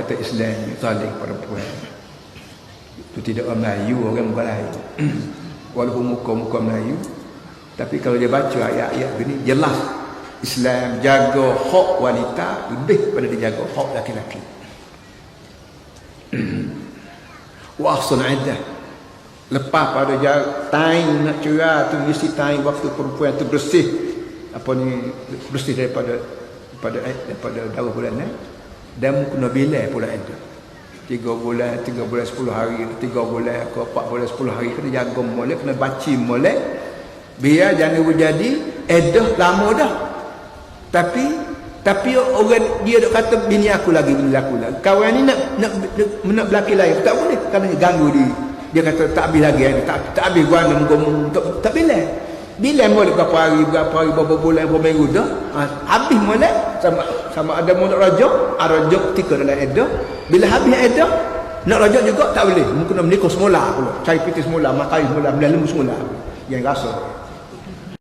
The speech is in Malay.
kata Islam ni zalim perempuan. Itu tidak orang Melayu, orang bukan lain. Walaupun muka-muka Melayu, tapi kalau dia baca ayat-ayat begini jelas Islam jaga hak wanita lebih pada dia jaga hak laki-laki. Wa ahsan iddah. Lepas pada time nak cerai tu mesti time waktu perempuan tu bersih bersih daripada darah bulanan dan kena bilai pula iddah. 3 bulan 10 hari, 3 bulan ke 4 bulan 10 hari kena jaga molek, kena baci molek biar jangan berjadi iddah lama dah. Tapi orang dia dok kata bini aku lagi kawan ni nak belaki lain tak boleh kerana ganggu dia kata tak habis lagi ni tak habis gua tak bila molek berapa hari berapa bulan berapa minggu dah habis molek sama ada molek rajak ketika dalam iddah. Bila habis iddah nak rajak juga tak boleh, mungkin nak menikah semula pula, cari piti semula, makai semula, belah lembu semula yang rasa